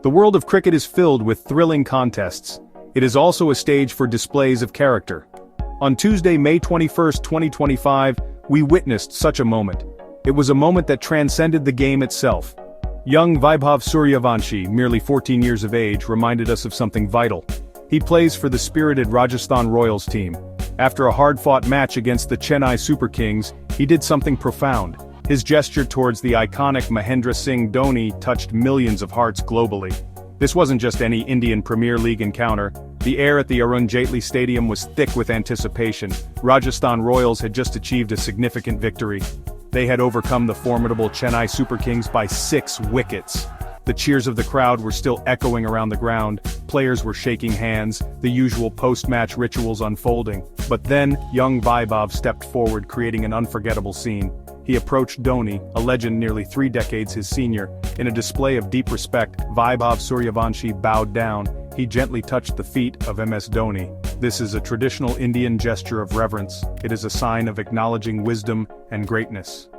The world of cricket is filled with thrilling contests. It is also a stage for displays of character. On Tuesday, May 21, 2025, we witnessed such a moment. It was a moment that transcended the game itself. Young Vaibhav Suryavanshi, merely 14 years of age, reminded us of something vital. He plays for the spirited Rajasthan Royals team. After a hard-fought match against the Chennai Super Kings, he did something profound. His gesture towards the iconic Mahendra Singh Dhoni touched millions of hearts globally. This wasn't just any Indian Premier League encounter. The air at the Arun Jaitley Stadium was thick with anticipation. Rajasthan Royals had just achieved a significant victory. They had overcome the formidable Chennai Super Kings by 6 wickets. The cheers of the crowd were still echoing around the ground, players were shaking hands, the usual post-match rituals unfolding. But then, young Vaibhav stepped forward, creating an unforgettable scene. He approached Dhoni, a legend nearly 3 decades his senior. In a display of deep respect, Vaibhav Suryavanshi bowed down. He gently touched the feet of MS Dhoni. This is a traditional Indian gesture of reverence. It is a sign of acknowledging wisdom and greatness.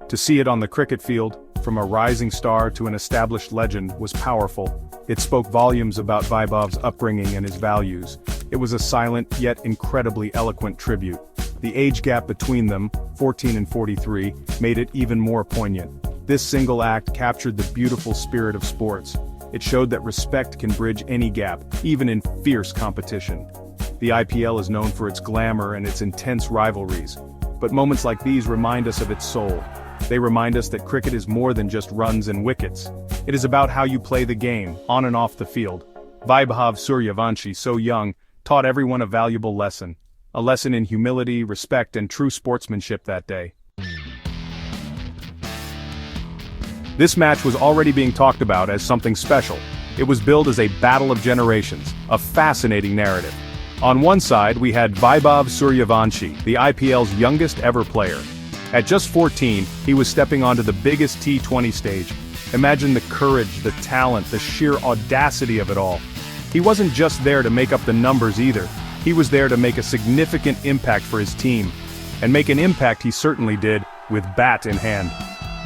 To see it on the cricket field, from a rising star to an established legend, was powerful. It spoke volumes about Vaibhav's upbringing and his values. It was a silent yet incredibly eloquent tribute. The age gap between them, 14 and 43, made it even more poignant. This single act captured the beautiful spirit of sports. It showed that respect can bridge any gap, even in fierce competition. The IPL is known for its glamour and its intense rivalries. But moments like these remind us of its soul. They remind us that cricket is more than just runs and wickets. It is about how you play the game, on and off the field. Vaibhav Suryavanshi, so young, taught everyone a valuable lesson. A lesson in humility, respect, and true sportsmanship that day. This match was already being talked about as something special. It was billed as a battle of generations, a fascinating narrative. On one side we had Vaibhav Suryavanshi, the IPL's youngest ever player. At just 14, he was stepping onto the biggest T20 stage. Imagine the courage, the talent, the sheer audacity of it all. He wasn't just there to make up the numbers either. He was there to make a significant impact for his team. And make an impact he certainly did, with bat in hand.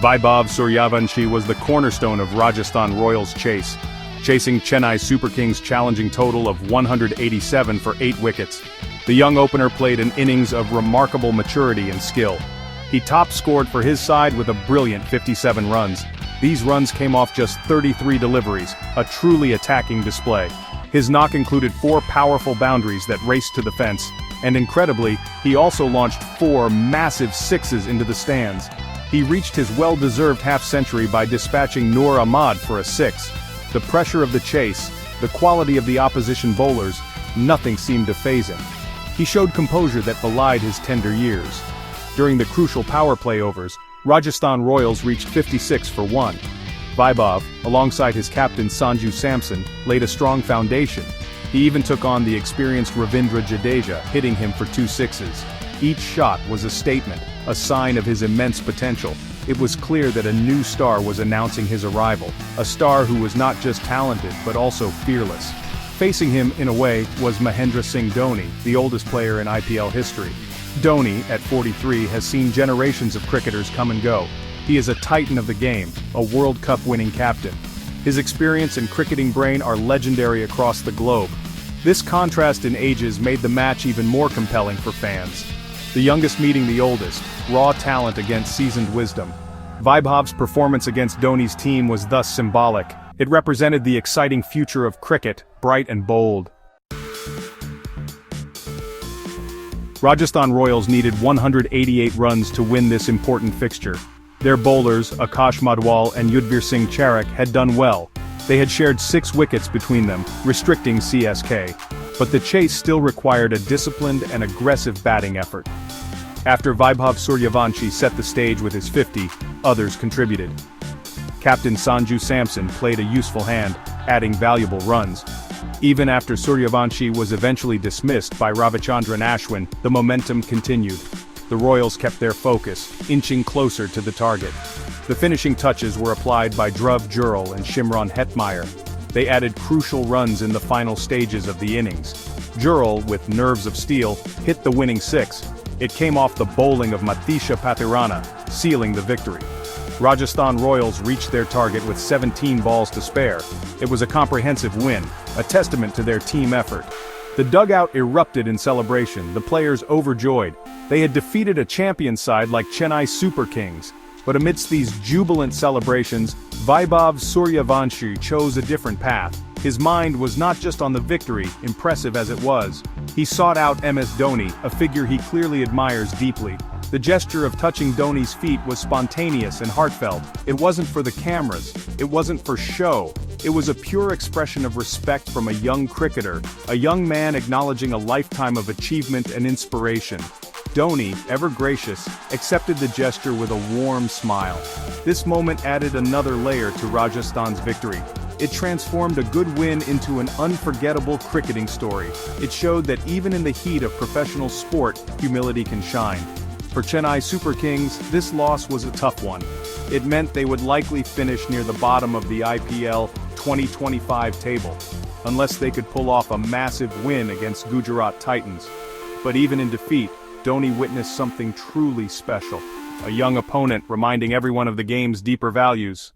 Vaibhav Suryavanshi was the cornerstone of Rajasthan Royals' chase, chasing Chennai Super Kings' challenging total of 187 for 8 wickets. The young opener played an innings of remarkable maturity and skill. He top-scored for his side with a brilliant 57 runs. These runs came off just 33 deliveries, a truly attacking display. His knock included 4 powerful boundaries that raced to the fence, and incredibly, he also launched 4 massive sixes into the stands. He reached his well-deserved half-century by dispatching Noor Ahmad for a 6. The pressure of the chase, the quality of the opposition bowlers, nothing seemed to faze him. He showed composure that belied his tender years. During the crucial power play overs, Rajasthan Royals reached 56 for 1. Vaibhav, alongside his captain Sanju Samson, laid a strong foundation. He even took on the experienced Ravindra Jadeja, hitting him for 2 sixes. Each shot was a statement, a sign of his immense potential. It was clear that a new star was announcing his arrival, a star who was not just talented but also fearless. Facing him, in a way, was Mahendra Singh Dhoni, the oldest player in IPL history. Dhoni, at 43, has seen generations of cricketers come and go. He is a titan of the game, a World Cup winning captain. His experience and cricketing brain are legendary across the globe. This contrast in ages made the match even more compelling for fans. The youngest meeting the oldest, raw talent against seasoned wisdom. Vaibhav's performance against Dhoni's team was thus symbolic. It represented the exciting future of cricket, bright and bold. Rajasthan Royals needed 188 runs to win this important fixture. Their bowlers, Akash Madwal and Yudhvir Singh Charak, had done well. They had shared 6 wickets between them, restricting CSK. But the chase still required a disciplined and aggressive batting effort. After Vaibhav Suryavanshi set the stage with his 50, others contributed. Captain Sanju Samson played a useful hand, adding valuable runs. Even after Suryavanshi was eventually dismissed by Ravichandran Ashwin, the momentum continued. The Royals kept their focus, inching closer to the target. The finishing touches were applied by Dhruv Jural and Shimron Hetmeyer. They added crucial runs in the final stages of the innings. Jural, with nerves of steel, hit the winning 6. It came off the bowling of Matisha Pathirana, sealing the victory. Rajasthan Royals reached their target with 17 balls to spare. It was a comprehensive win, a testament to their team effort. The dugout erupted in celebration, the players overjoyed. They had defeated a champion side like Chennai Super Kings. But amidst these jubilant celebrations, Vaibhav Suryavanshi chose a different path. His mind was not just on the victory, impressive as it was. He sought out MS Dhoni, a figure he clearly admires deeply. The gesture of touching Dhoni's feet was spontaneous and heartfelt. It wasn't for the cameras. It wasn't for show. It was a pure expression of respect from a young cricketer, a young man acknowledging a lifetime of achievement and inspiration. Dhoni, ever gracious, accepted the gesture with a warm smile. This moment added another layer to Rajasthan's victory. It transformed a good win into an unforgettable cricketing story. It showed that even in the heat of professional sport, humility can shine. For Chennai Super Kings, this loss was a tough one. It meant they would likely finish near the bottom of the IPL 2025 table, unless they could pull off a massive win against Gujarat Titans. But even in defeat, Dhoni witnessed something truly special. A young opponent reminding everyone of the game's deeper values.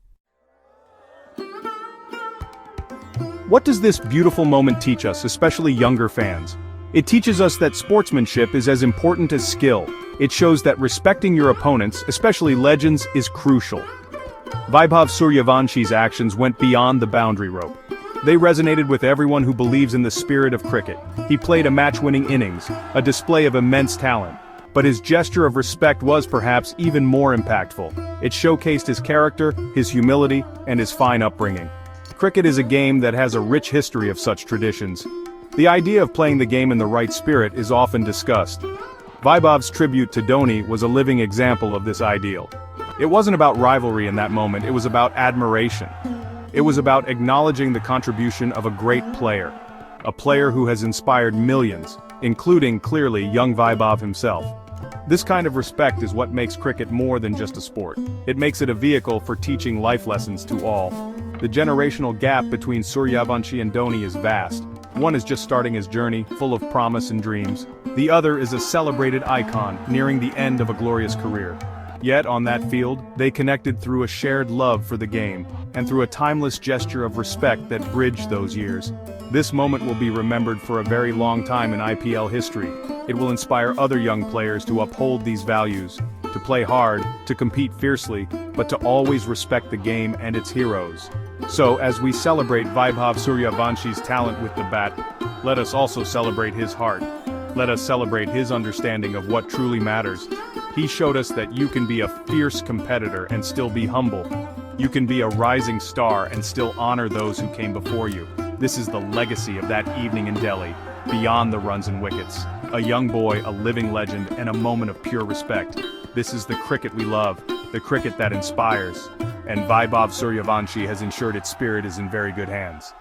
What does this beautiful moment teach us, especially younger fans? It teaches us that sportsmanship is as important as skill. It shows that respecting your opponents, especially legends, is crucial. Vaibhav Suryavanshi's actions went beyond the boundary rope. They resonated with everyone who believes in the spirit of cricket. He played a match-winning innings, a display of immense talent. But his gesture of respect was perhaps even more impactful. It showcased his character, his humility, and his fine upbringing. Cricket is a game that has a rich history of such traditions. The idea of playing the game in the right spirit is often discussed. Vaibhav's tribute to Dhoni was a living example of this ideal. It wasn't about rivalry in that moment, it was about admiration. It was about acknowledging the contribution of a great player. A player who has inspired millions, including, clearly, young Vaibhav himself. This kind of respect is what makes cricket more than just a sport. It makes it a vehicle for teaching life lessons to all. The generational gap between Suryavanshi and Dhoni is vast. One is just starting his journey, full of promise and dreams. The other is a celebrated icon, nearing the end of a glorious career. Yet, on that field, they connected through a shared love for the game, and through a timeless gesture of respect that bridged those years. This moment will be remembered for a very long time in IPL history. It will inspire other young players to uphold these values, to play hard, to compete fiercely, but to always respect the game and its heroes. So, as we celebrate Vaibhav Suryavanshi's talent with the bat, let us also celebrate his heart. Let us celebrate his understanding of what truly matters. He showed us that you can be a fierce competitor and still be humble. You can be a rising star and still honor those who came before you. This is the legacy of that evening in Delhi, beyond the runs and wickets. A young boy, a living legend, and a moment of pure respect. This is the cricket we love, the cricket that inspires. And Vaibhav Suryavanshi has ensured its spirit is in very good hands.